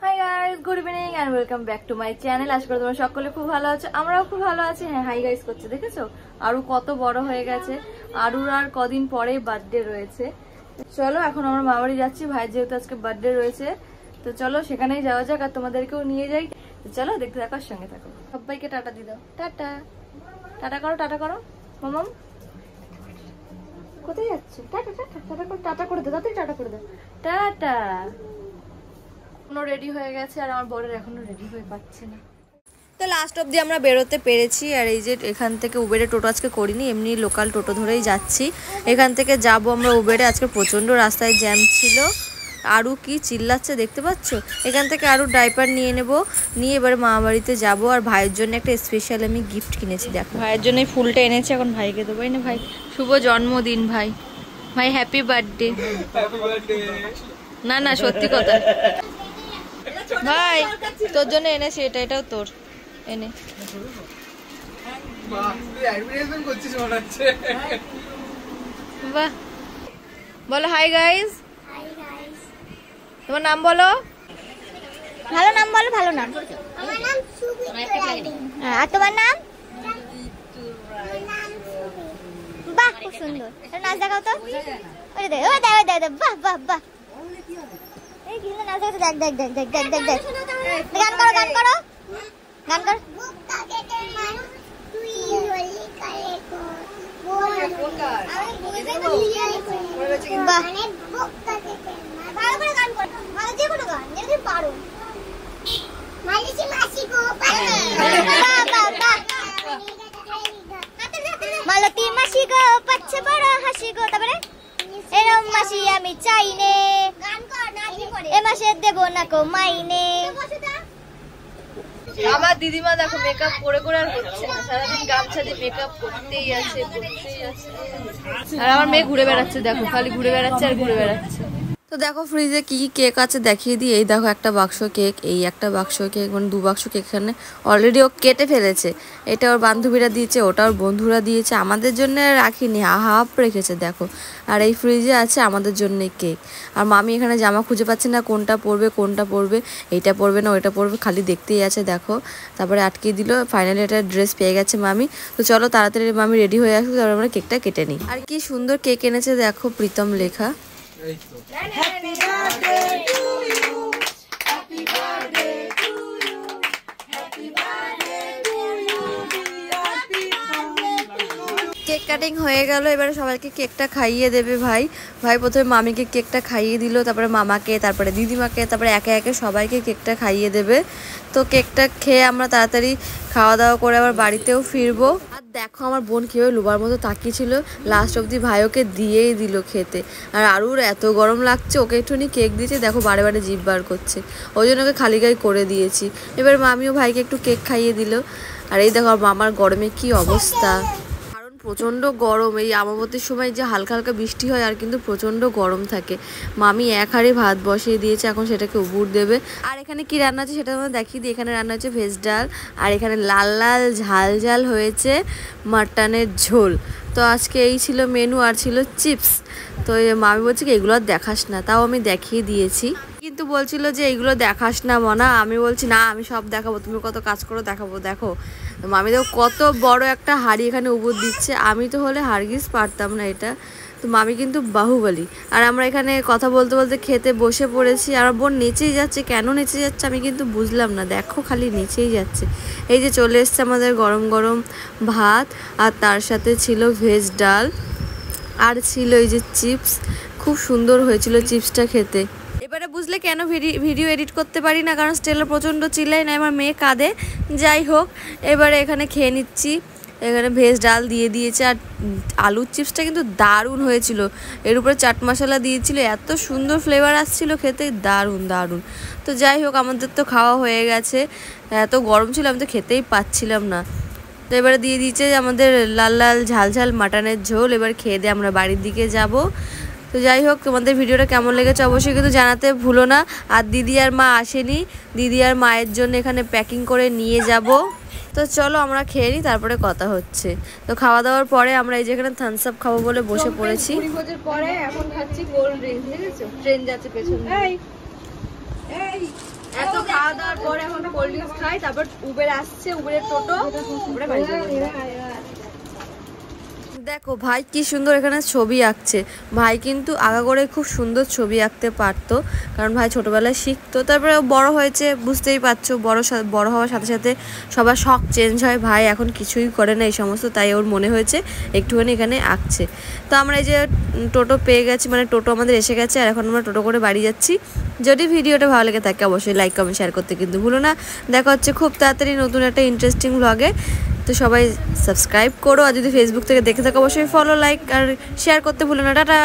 High guys, good evening and welcome back to my channel. আশা করি তোমরা সকলে খুব ভালো আছো, আমরাও খুব ভালো আছি। হ্যাঁ, হাই গাইস করছে দেখেছো, আরু কত বড় হয়ে গেছে। আরুর আর কদিন পরেই বার্থডে রয়েছে। চলো এখন আমরা মামাবাড়ি যাচ্ছি, ভাই যেহেতু আজকে বার্থডে রয়েছে, তো চলো সেখানেই যাওয়া যাক আর তোমাদেরকেও নিয়ে যাই। চলো দেখতে থাকো, সঙ্গে থাকো। সবাইকে টাটা দিয়ে দাও, টাটা টাটা করো, টাটা করো মামাম। কোথায় যাচ্ছে? টাটা টাটা টাটা করো, টাটা করে দাও, তাড়াতাড়ি টাটা করে দাও, টাটা। রেডি হয়ে গেছে আর আমার বরের এখনো রেডি হয়ে পাচ্ছে না। তো লাস্ট অবধি আমরা বেরোতে পেরেছি। আর এই যে এখান থেকে উবেরে টোটো আজকে করিনি, এমনি লোকাল টোটো ধরেই যাচ্ছি। এখান থেকে যাব আমরা উবেরে। আজকে প্রচণ্ড রাস্তায় জ্যাম ছিল। আরও কি চিল্লাচ্ছে দেখতে পাচ্ছ। এখান থেকে আরও ডাইপার নিয়ে নেব, নিয়ে এবার মামাবাড়িতে যাব। আর ভাইয়ের জন্য একটা স্পেশাল আমি গিফট কিনেছি, দেখো ভাইয়ের জন্য এই ফুলটা এনেছি, এখন ভাইকে দেবো। না ভাই, শুভ জন্মদিন ভাই, ভাই হ্যাপি বার্থডে। না না সত্যি কথা ভাই, তোর জন্য এনেছি এটা, এটাও তোর এনে। বাহ, বলো হাই গাইস। তোমার নাম বলো। ভালো নাম বলো, ভালো নাম। আমার নাম আর তোমার নাম? বাহ, খুব সুন্দর। নাচ দেখাও তো। ওই দে, ওই দে, ওই দে, বাহ বাহ বাহ। এই কি নাচ দেখাও, দেখ দেখ দেখ দেখ দেখ দেখ দেখ। গান করো, গান করো, গান কর। বাহ, ভালো করে গান কর, ভালো যে কোনো গান যদি পারো। মালিশি মাসি গো, বাহ বাহ বাহ। মালতী মাসি গো, পাচ্ছে বড় হাসি গো। তারপরে এরম মাসি আমি চাইনে, গান কর, নাচি পড়ে। এ মাসে দেব না কো মাইনে। আমার দিদিমা দেখো মেকআপ করে করে আর হচ্ছে না, সারাদিন গামছা দিয়ে মেকআপ করতেই আছে, করতেই আছে। আর আমার মেয়ে ঘুরে বেড়াচ্ছে, দেখো খালি ঘুরে বেড়াচ্ছে আর ঘুরে বেড়াচ্ছে। তো দেখো ফ্রিজে কি কি কেক আছে দেখিয়ে দিই। এই দেখো একটা বাক্স কেক, এই একটা বাক্স কেক, মানে 2 বাক্স কেক এখানে অলরেডি ও কেটে ফেলেছে। এটা ওর বান্ধবীরা দিয়েছে, ওটা ওর বন্ধুরা দিয়েছে, আমাদের জন্য রাখিনি, হাফ রেখেছে দেখো। আর এই ফ্রিজে আছে আমাদের জন্য কেক। আর মামি এখানে জামা খুঁজে পাচ্ছে না, কোনটা পরবে কোনটা পরবে, এইটা পরবে না ওইটা পরবে, খালি দেখতেই আছে দেখো। তারপরে আটকে দিল, ফাইনালি একটা ড্রেস পেয়ে গেছে মামি। তো চলো তাড়াতাড়ি মামি রেডি হয়ে আসুক, তারপরে আমরা কেকটা কেটে নিই। আর কি সুন্দর কেক এনেছে দেখো, প্রীতম লেখা। Happy birthday to you, happy birthday to you, happy birthday to you, happy birthday। Cake cutting হয়ে গেল, এবারে সবাইকে কেকটা খাইয়ে দেবে ভাই। ভাই প্রথমে মামিকে কেকটা খাইয়ে দিল, তারপরে মামাকে, তারপরে দিদিমাকে, তারপরে একে একে সবাইকে কেকটা খাইয়ে দেবে। তো কেকটা খেয়ে আমরা তাড়াতাড়ি খাওয়া দাওয়া করে আবার বাড়িতেও ফিরবো। আর দেখো আমার বোন কীভাবে লুবার মতো তাকিয়েছিল, লাস্ট অবধি ভাই ওকে দিয়েই দিল খেতে। আর আরুর এত গরম লাগছে, ওকে একটুখানি কেক দিয়েছে, দেখো বারে বারে জিভ বার করছে, ওই জন্য ওকে খালি গায়ে করে দিয়েছি। এবার মামিও ভাইকে একটু কেক খাইয়ে দিল। আর এই দেখো মামার গরমে কি অবস্থা, প্রচণ্ড গরম। এই আমাবতীর সময় যে হালকা হালকা বৃষ্টি হয় আর কিন্তু প্রচণ্ড গরম থাকে। মামি এক হাঁড়ি ভাত বসিয়ে দিয়েছে, এখন সেটাকে উবুর দেবে। আর এখানে কি রান্না আছে সেটা আমরা দেখিয়ে দিই। এখানে রান্না হচ্ছে ভেজ ডাল, আর এখানে লাল লাল ঝাল ঝাল হয়েছে মাটনের ঝোল। তো আজকে এই ছিল মেনু, আর ছিল চিপস। তো মামি বলছে কি এগুলো আর দেখাস না, তাও আমি দেখিয়ে দিয়েছি। কিন্তু বলছিল যে এইগুলো দেখাস না মনা, আমি বলছি না আমি সব দেখাবো, তুমি কত কাজ করো দেখাবো। দেখো মামি দেখো কত বড় একটা হাঁড়ি এখানে উবুর দিচ্ছে, আমি তো হলে হারগিজ পারতাম না এটা। তো মামি কিন্তু বাহুবলী। আর আমরা এখানে কথা বলতে বলতে খেতে বসে পড়েছি। আর বোন নেচেই যাচ্ছে, কেন নেচে যাচ্ছে আমি কিন্তু বুঝলাম না, দেখো খালি নেচেই যাচ্ছে। এই যে চলে এসছে আমাদের গরম গরম ভাত, আর তার সাথে ছিল ভেজ ডাল, আর ছিল এই যে চিপস। খুব সুন্দর হয়েছিল চিপসটা খেতে। এবারে বুঝলে কেন ভিডিও এডিট করতে পারি না, কারণ স্টেলার প্রচণ্ড চিল্লাই না, আমার মেয়ে কাঁদে। যাই হোক, এবারে এখানে খেয়ে নিচ্ছি। এখানে ভেজ ডাল দিয়ে দিয়েছে, আর আলুর চিপসটা কিন্তু দারুণ হয়েছিল। এর উপরে চাট মশলা দিয়েছিল, এত সুন্দর ফ্লেভার আসছিল খেতে, দারুণ দারুণ। তো যাই হোক আমাদের তো খাওয়া হয়ে গেছে, এত গরম ছিল আমি তো খেতেই পাচ্ছিলাম না। তো এবারে দিয়ে দিয়েছে আমাদের লাল লাল ঝাল ঝাল মাটনের ঝোল। এবার খেয়ে দিয়ে আমরা বাড়ির দিকে যাব। তো যাই হোক তোমাদের ভিডিওটা কেমন লেগেছে অবশ্যই কিন্তু জানাতে ভুলো না। আর দিদি আর মা আসেনি, দিদি আর মায়ের জন্য এখানে প্যাকিং করে নিয়ে যাব। তো চলো আমরা খেয়ে নিই, তারপরে কথা হচ্ছে। তো খাওয়া দাওয়ার পরে আমরা এই যেখানে থামস আপ খাবো বলে বসে পড়েছি। পরে এখন খাচ্ছি কোল্ড ড্রিঙ্কস, ঠিক আছে? ট্রেন যাচ্ছে পেছনে, এত দাওয়ার পরে এখন কোল্ড ড্রিঙ্কস খাই, তারপর উবের আসছে, উবেরের টোটো, উবেরে বাড়ি যাবো। দেখো ভাই কি সুন্দর এখানে ছবি আঁকছে। ভাই কিন্তু আগাগোড়াই খুব সুন্দর ছবি আঁকতে পারতো, কারণ ভাই ছোটবেলায় শিখতো, তারপরে বড় হয়েছে, বুঝতেই পারছো, বড় হওয়ার সাথে সাথে সবার শখ চেঞ্জ হয়। ভাই এখন কিছুই করে না এই সমস্ত, তাই ওর মনে হয়েছে একটুখানি এখানে আঁকছে। তো আমরা এই যে টোটো পেয়ে গেছি, মানে টোটো আমাদের এসে গেছে, আর এখন আমরা টোটো করে বাড়ি যাচ্ছি। যদি ভিডিওটা ভালো লেগে থাকে অবশ্যই লাইক কমেন্ট শেয়ার করতে কিন্তু ভুলো না। দেখা হচ্ছে খুব তাড়াতাড়ি নতুন একটা ইন্টারেস্টিং ব্লগে। তো সবাই সাবস্ক্রাইব করো, আর যদি ফেসবুক থেকে দেখে থাকো অবশ্যই ফলো, লাইক আর শেয়ার করতে ভুলো না। টাটা।